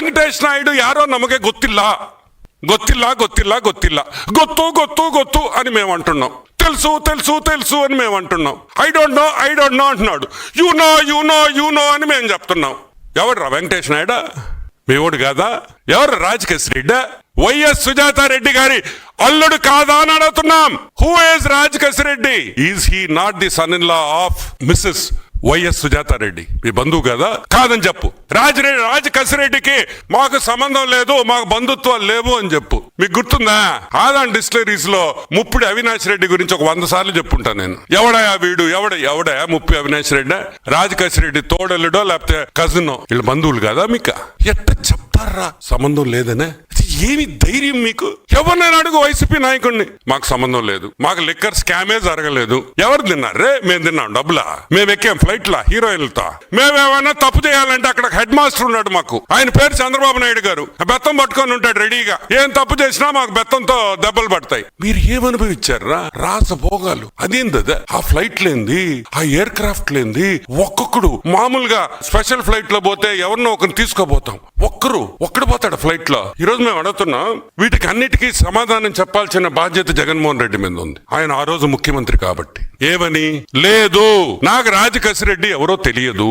ವೆಂಕಟೇಶ್ ನಾಯ್ಡು ಯಾರೋ ನಮಗೆ ಗೊತ್ತಿಲ್ಲ ಗೊತ್ತಿಲ್ಲ ಗೊತ್ತಿಲ್ಲ ಗೊತ್ತಿಲ್ಲ ಗೊತ್ತು ಗೊತ್ತು ಗೊತ್ತು అని మేము అంటున్నాం. తెలుసు తెలుసు తెలుసు అని మేము అంటున్నాం. ఐ డోంట్ నో అంటున్నాడు. యు నో అని మేము చెప్తున్నాం. ఎవడు రా వెంకటేష్ నాయుడు? మీ ఓడు కాదా? ఎవరు రాజకేశ్ రెడ్డి? వైఎస్ సుజాతారెడ్డి గారి అల్లుడు కాదా అని అడుగుతున్నాం. Who is Rajakesh Reddy? Is he not the son in law of Mrs YS Sujatha Reddy? మీ బంధువు కదా? కాదని చెప్పు. రాజకసిరెడ్డికి మాకు సంబంధం లేదు, మాకు బంధుత్వాలు లేవు అని చెప్పు. మీకు గుర్తుందా? ఆదాన్ డిస్టిలరీస్ లో ముప్పిడి అవినాష్ రెడ్డి గురించి ఒక 100 సార్లు చెప్పుంటా నేను. ఎవడయా వీడు? ఎవడయా ముప్పి అవినాష్ రెడ్డి? రాజకసిరెడ్డి తోడల్లుడో లేకపోతే కజినో? వీళ్ళ బంధువులు కదా మీకు? ఎట్ట చెప్తారా సంబంధం లేదనే? ఏమి ధైర్యం మీకు? ఎవరినైనా అడుగు వైసీపీ నాయకుడిని, మాకు సంబంధం లేదు, మాకు లిక్కర్ స్కామే జరగలేదు. ఎవరు తిన్నారే? మేము తిన్నాం డబ్బులా? మేము ఎక్కాం ఫ్లైట్ లా హీరోయిన్లతో. మేమేమైనా తప్పు చేయాలంటే అక్కడ హెడ్ మాస్టర్ ఉన్నాడు మాకు, ఆయన పేరు చంద్రబాబు నాయుడు గారు. బెత్తం పట్టుకొని ఉంటాడు రెడీగా. ఏం తప్పు చేసినా మాకు బెత్తంతో దెబ్బలు పడతాయి. మీరు ఏమనుభవించారా? రాసభోగాలు. అదేంది? ఆ ఫ్లైట్ లేంది, ఆ ఎయిర్ క్రాఫ్ట్ లేంది. ఒక్కొక్కడు మామూలుగా స్పెషల్ ఫ్లైట్ లో పోతే ఎవరినో ఒకరిని తీసుకోబోతాం, ఒక్కడు పోతాడు ఫ్లైట్ లో. ఈ రోజు మేము అడుగుతున్నాం, వీటికి అన్నిటికీ సమాధానం చెప్పాల్సిన బాధ్యత జగన్మోహన్ రెడ్డి మీద ఉంది. ఆయన ఆ రోజు ముఖ్యమంత్రి కాబట్టి. ఏమని? లేదు, నాకు రాజకసిరెడ్డి ఎవరో తెలియదు,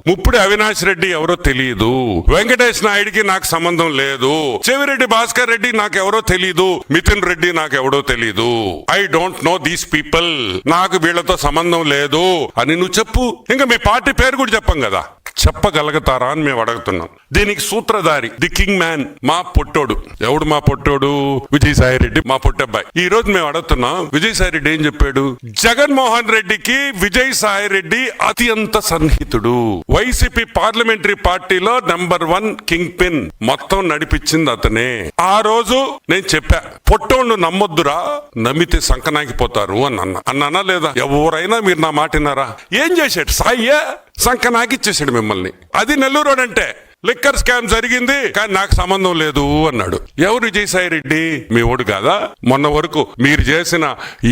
ముప్పిడి అవినాష్ రెడ్డి ఎవరో తెలియదు, వెంకటేష్ నాయుడికి నాకు సంబంధం లేదు, చెవిరెడ్డి భాస్కర్ రెడ్డి నాకు ఎవరో తెలియదు, మిథున్ రెడ్డి నాకు ఎవడో తెలియదు. I don't know these people. నాకు వీళ్లతో సంబంధం లేదు అని నువ్వు చెప్పు. ఇంకా మీ పార్టీ పేరు కూడా చెప్పం కదా. చెప్పగలుగుతారా అని మేము అడుగుతున్నాం. దీనికి సూత్రధారి ది కింగ్ మ్యాన్, మా పొట్టోడు. ఎవడు మా పొట్టోడు? విజయసాయి రెడ్డి, మా పొట్టబ్బాయి. ఈ రోజు మేము అడుగుతున్నాం, విజయసాయి రెడ్డి ఏం చెప్పాడు? జగన్మోహన్ రెడ్డికి విజయసాయి రెడ్డి అత్యంత సన్నిహితుడు. వైసీపీ పార్లమెంటరీ పార్టీలో నెంబర్ 1 కింగ్ పిన్. మొత్తం నడిపించింది అతనే. ఆ రోజు నేను చెప్పా, పొట్టోడు నమ్మొద్దురా, నమ్మితే సంకనాకిపోతారు అని అన్నానా లేదా? ఎవరైనా మీరు నా మాట విన్నారా? ఏం చేశాడు సాయ్యా? సంకనాకిచ్చేసాడు మిమ్మల్ని. అది నెల్లూరు అంటే లిక్కర్ స్కామ్ జరిగింది కానీ నాకు సంబంధం లేదు అన్నాడు. ఎవరు విజయసాయి రెడ్డి? మీ ఓడు కాదా? మొన్న వరకు మీరు చేసిన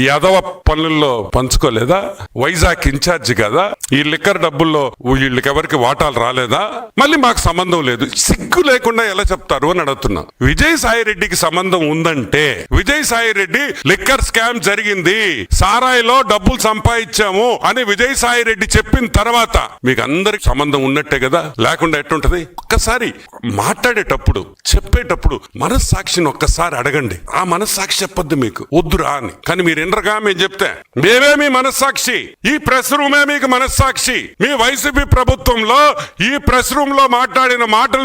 యదవ పనుల్లో పంచుకోలేదా? వైజాగ్ ఇన్ఛార్జ్ కదా? ఈ లిక్కర్ డబ్బుల్లో వీళ్ళకి ఎవరికి వాటాలు రాలేదా? మళ్ళీ మాకు సంబంధం లేదు. సిగ్గు లేకుండా ఎలా చెప్తారు అని అడుగుతున్నా. విజయసాయి రెడ్డికి సంబంధం ఉందంటే, విజయసాయి రెడ్డి లిక్కర్ స్కామ్ జరిగింది, సారాయిలో డబ్బులు సంపాదించాము అని విజయసాయి రెడ్డి చెప్పిన తర్వాత మీకు అందరికి సంబంధం ఉన్నట్టే కదా? లేకుండా ఎట్టుంటది? ఒక్కసారి మాట్లాడేటప్పుడు చెప్పేటప్పుడు మనస్సాక్షిని ఒక్కసారి అడగండి. ఆ మనస్సాక్షి చెప్పొద్దు మీకు వద్దురా అని. కానీ మీరు ఎండరగా మేము చెప్తే మేమే మీ మనస్సాక్షి, ఈ ప్రెస్ రూమే మీకు మనస్సాక్షి. మీ వైసీపీ ప్రభుత్వంలో ఈ ప్రెస్ రూమ్ లో మాట్లాడిన మాటలు